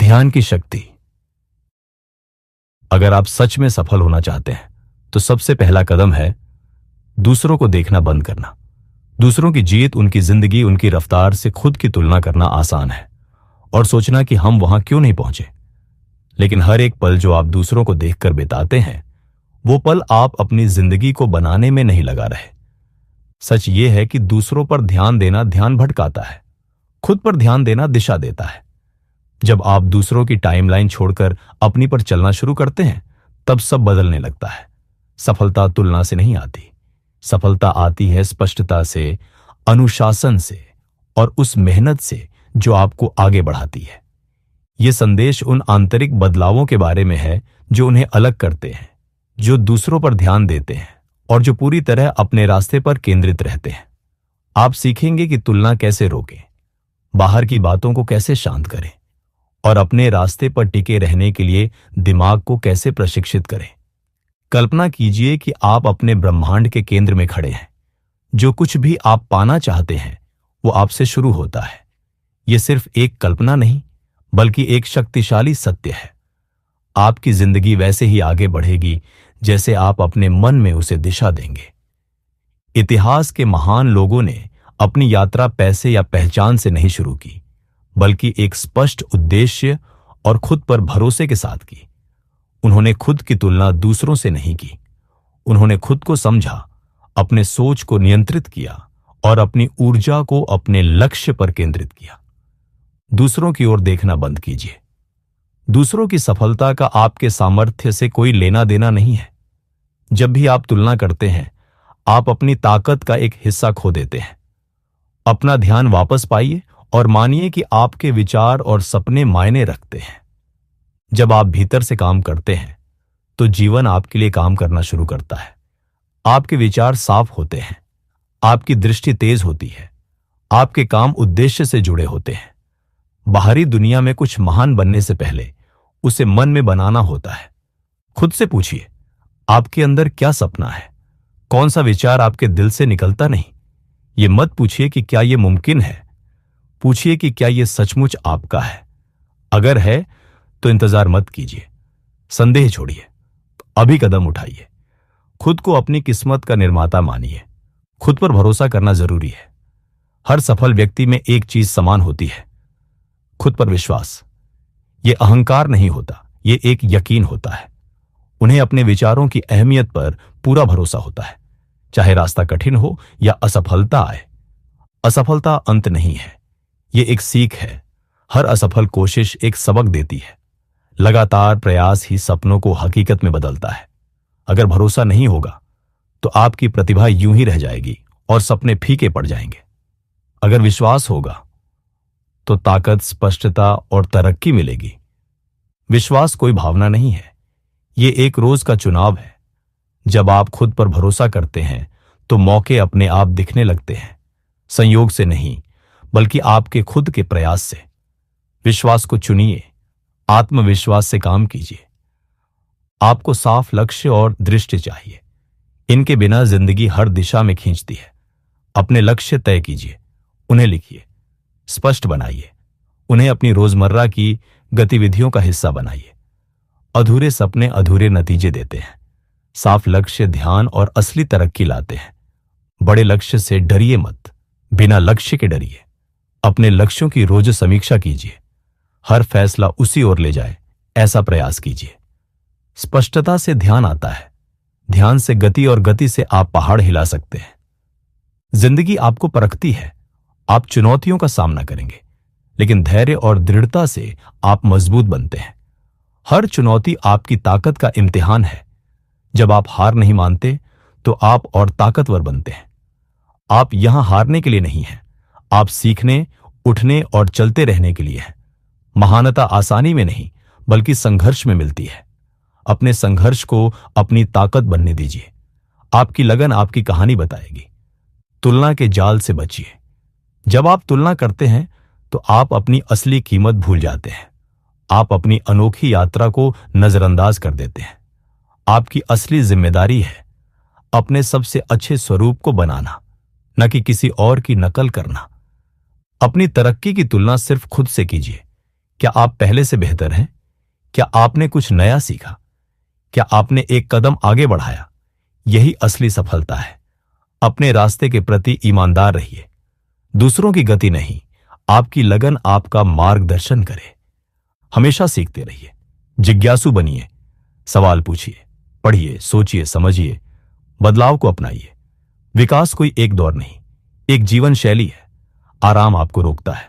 ध्यान की शक्ति। अगर आप सच में सफल होना चाहते हैं तो सबसे पहला कदम है दूसरों को देखना बंद करना। दूसरों की जीत, उनकी जिंदगी, उनकी रफ्तार से खुद की तुलना करना आसान है और सोचना कि हम वहां क्यों नहीं पहुंचे। लेकिन हर एक पल जो आप दूसरों को देखकर बिताते हैं, वो पल आप अपनी जिंदगी को बनाने में नहीं लगा रहे। सच ये है कि दूसरों पर ध्यान देना ध्यान भटकाता है, खुद पर ध्यान देना दिशा देता है। जब आप दूसरों की टाइमलाइन छोड़कर अपनी पर चलना शुरू करते हैं, तब सब बदलने लगता है। सफलता तुलना से नहीं आती, सफलता आती है स्पष्टता से, अनुशासन से और उस मेहनत से जो आपको आगे बढ़ाती है। यह संदेश उन आंतरिक बदलावों के बारे में है जो उन्हें अलग करते हैं, जो दूसरों पर ध्यान देते हैं और जो पूरी तरह अपने रास्ते पर केंद्रित रहते हैं। आप सीखेंगे कि तुलना कैसे रोकें, बाहर की बातों को कैसे शांत करें और अपने रास्ते पर टिके रहने के लिए दिमाग को कैसे प्रशिक्षित करें। कल्पना कीजिए कि आप अपने ब्रह्मांड के केंद्र में खड़े हैं। जो कुछ भी आप पाना चाहते हैं वो आपसे शुरू होता है। यह सिर्फ एक कल्पना नहीं, बल्कि एक शक्तिशाली सत्य है। आपकी जिंदगी वैसे ही आगे बढ़ेगी जैसे आप अपने मन में उसे दिशा देंगे। इतिहास के महान लोगों ने अपनी यात्रा पैसे या पहचान से नहीं शुरू की, बल्कि एक स्पष्ट उद्देश्य और खुद पर भरोसे के साथ की। उन्होंने खुद की तुलना दूसरों से नहीं की। उन्होंने खुद को समझा, अपने सोच को नियंत्रित किया और अपनी ऊर्जा को अपने लक्ष्य पर केंद्रित किया। दूसरों की ओर देखना बंद कीजिए। दूसरों की सफलता का आपके सामर्थ्य से कोई लेना देना नहीं है। जब भी आप तुलना करते हैं, आप अपनी ताकत का एक हिस्सा खो देते हैं। अपना ध्यान वापस पाइए और मानिए कि आपके विचार और सपने मायने रखते हैं। जब आप भीतर से काम करते हैं तो जीवन आपके लिए काम करना शुरू करता है। आपके विचार साफ होते हैं, आपकी दृष्टि तेज होती है, आपके काम उद्देश्य से जुड़े होते हैं। बाहरी दुनिया में कुछ महान बनने से पहले उसे मन में बनाना होता है। खुद से पूछिए, आपके अंदर क्या सपना है? कौन सा विचार आपके दिल से निकलता नहीं? ये मत पूछिए कि क्या यह मुमकिन है, पूछिए कि क्या यह सचमुच आपका है। अगर है तो इंतजार मत कीजिए, संदेह छोड़िए, अभी कदम उठाइए। खुद को अपनी किस्मत का निर्माता मानिए। खुद पर भरोसा करना जरूरी है। हर सफल व्यक्ति में एक चीज समान होती है, खुद पर विश्वास। यह अहंकार नहीं होता, यह एक यकीन होता है। उन्हें अपने विचारों की अहमियत पर पूरा भरोसा होता है, चाहे रास्ता कठिन हो या असफलता आए। असफलता अंत नहीं है, यह एक सीख है। हर असफल कोशिश एक सबक देती है। लगातार प्रयास ही सपनों को हकीकत में बदलता है। अगर भरोसा नहीं होगा तो आपकी प्रतिभा यूं ही रह जाएगी और सपने फीके पड़ जाएंगे। अगर विश्वास होगा तो ताकत, स्पष्टता और तरक्की मिलेगी। विश्वास कोई भावना नहीं है, यह एक रोज का चुनाव है। जब आप खुद पर भरोसा करते हैं तो मौके अपने आप दिखने लगते हैं, संयोग से नहीं, बल्कि आपके खुद के प्रयास से। विश्वास को चुनिए, आत्मविश्वास से काम कीजिए। आपको साफ लक्ष्य और दृष्टि चाहिए। इनके बिना जिंदगी हर दिशा में खींचती है। अपने लक्ष्य तय कीजिए, उन्हें लिखिए, स्पष्ट बनाइए, उन्हें अपनी रोजमर्रा की गतिविधियों का हिस्सा बनाइए। अधूरे सपने अधूरे नतीजे देते हैं। साफ लक्ष्य ध्यान और असली तरक्की लाते हैं। बड़े लक्ष्य से डरिए मत, बिना लक्ष्य के डरिए। अपने लक्ष्यों की रोज समीक्षा कीजिए। हर फैसला उसी ओर ले जाए, ऐसा प्रयास कीजिए। स्पष्टता से ध्यान आता है, ध्यान से गति और गति से आप पहाड़ हिला सकते हैं। जिंदगी आपको परखती है। आप चुनौतियों का सामना करेंगे, लेकिन धैर्य और दृढ़ता से आप मजबूत बनते हैं। हर चुनौती आपकी ताकत का इम्तिहान है। जब आप हार नहीं मानते तो आप और ताकतवर बनते हैं। आप यहां हारने के लिए नहीं हैं, आप सीखने, उठने और चलते रहने के लिए हैं। महानता आसानी में नहीं, बल्कि संघर्ष में मिलती है। अपने संघर्ष को अपनी ताकत बनने दीजिए। आपकी लगन आपकी कहानी बताएगी। तुलना के जाल से बचिए। जब आप तुलना करते हैं तो आप अपनी असली कीमत भूल जाते हैं। आप अपनी अनोखी यात्रा को नजरअंदाज कर देते हैं। आपकी असली जिम्मेदारी है अपने सबसे अच्छे स्वरूप को बनाना, न कि किसी और की नकल करना। अपनी तरक्की की तुलना सिर्फ खुद से कीजिए, क्या आप पहले से बेहतर हैं? क्या आपने कुछ नया सीखा? क्या आपने एक कदम आगे बढ़ाया? यही असली सफलता है। अपने रास्ते के प्रति ईमानदार रहिए। दूसरों की गति नहीं, आपकी लगन आपका मार्गदर्शन करे। हमेशा सीखते रहिए, जिज्ञासु बनिए, सवाल पूछिए, पढ़िए, सोचिए, समझिए, बदलाव को अपनाइए। विकास कोई एक दौर नहीं, एक जीवन शैली है। आराम आपको रोकता है,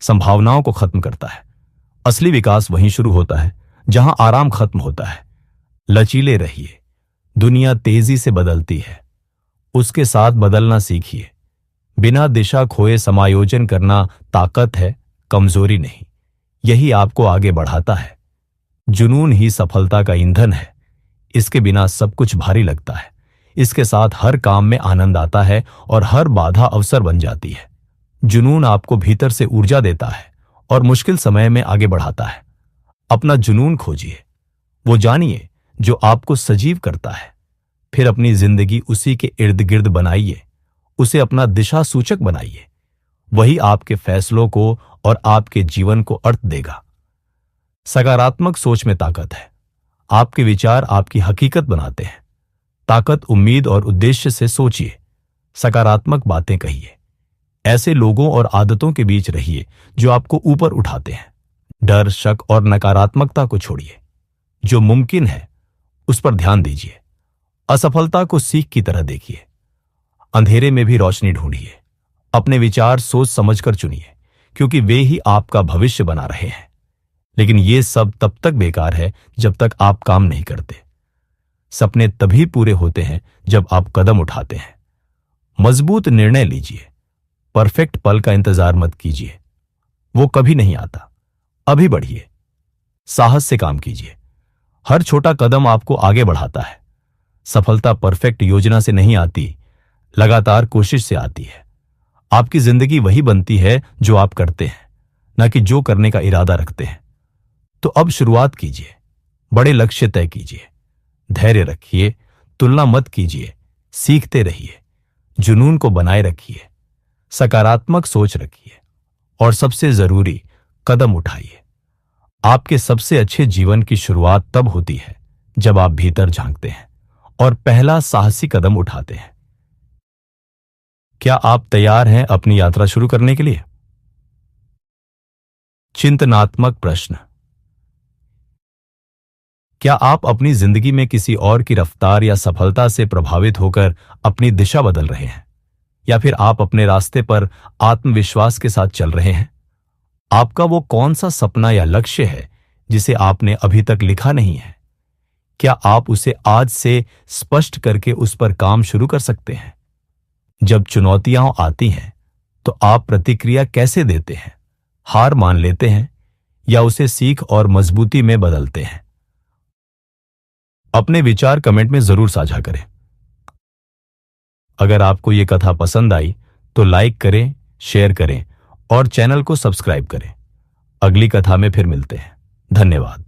संभावनाओं को खत्म करता है। असली विकास वहीं शुरू होता है जहां आराम खत्म होता है। लचीले रहिए। दुनिया तेजी से बदलती है, उसके साथ बदलना सीखिए। बिना दिशा खोए समायोजन करना ताकत है, कमजोरी नहीं। यही आपको आगे बढ़ाता है। जुनून ही सफलता का ईंधन है। इसके बिना सब कुछ भारी लगता है। इसके साथ हर काम में आनंद आता है और हर बाधा अवसर बन जाती है। जुनून आपको भीतर से ऊर्जा देता है और मुश्किल समय में आगे बढ़ाता है। अपना जुनून खोजिए, वो जानिए जो आपको सजीव करता है। फिर अपनी जिंदगी उसी के इर्द गिर्द बनाइए, उसे अपना दिशा सूचक बनाइए। वही आपके फैसलों को और आपके जीवन को अर्थ देगा। सकारात्मक सोच में ताकत है। आपके विचार आपकी हकीकत बनाते हैं। ताकत उम्मीद और उद्देश्य से सोचिए, सकारात्मक बातें कहिए। ऐसे लोगों और आदतों के बीच रहिए जो आपको ऊपर उठाते हैं। डर, शक और नकारात्मकता को छोड़िए। जो मुमकिन है उस पर ध्यान दीजिए। असफलता को सीख की तरह देखिए। अंधेरे में भी रोशनी ढूंढिए। अपने विचार सोच समझकर चुनिए, क्योंकि वे ही आपका भविष्य बना रहे हैं। लेकिन ये सब तब तक बेकार है जब तक आप काम नहीं करते। सपने तभी पूरे होते हैं जब आप कदम उठाते हैं। मजबूत निर्णय लीजिए। परफेक्ट पल का इंतजार मत कीजिए, वो कभी नहीं आता। अभी बढ़िए, साहस से काम कीजिए। हर छोटा कदम आपको आगे बढ़ाता है। सफलता परफेक्ट योजना से नहीं आती, लगातार कोशिश से आती है। आपकी जिंदगी वही बनती है जो आप करते हैं, न कि जो करने का इरादा रखते हैं। तो अब शुरुआत कीजिए, बड़े लक्ष्य तय कीजिए, धैर्य रखिए, तुलना मत कीजिए, सीखते रहिए, जुनून को बनाए रखिए, सकारात्मक सोच रखिए और सबसे जरूरी, कदम उठाइए। आपके सबसे अच्छे जीवन की शुरुआत तब होती है जब आप भीतर झांकते हैं और पहला साहसी कदम उठाते हैं। क्या आप तैयार हैं अपनी यात्रा शुरू करने के लिए? चिंतनात्मक प्रश्न। क्या आप अपनी जिंदगी में किसी और की रफ्तार या सफलता से प्रभावित होकर अपनी दिशा बदल रहे हैं, या फिर आप अपने रास्ते पर आत्मविश्वास के साथ चल रहे हैं? आपका वो कौन सा सपना या लक्ष्य है जिसे आपने अभी तक लिखा नहीं है? क्या आप उसे आज से स्पष्ट करके उस पर काम शुरू कर सकते हैं? जब चुनौतियां आती हैं तो आप प्रतिक्रिया कैसे देते हैं? हार मान लेते हैं या उसे सीख और मजबूती में बदलते हैं? अपने विचार कमेंट में जरूर साझा करें। अगर आपको ये कथा पसंद आई तो लाइक करें, शेयर करें और चैनल को सब्सक्राइब करें। अगली कथा में फिर मिलते हैं। धन्यवाद।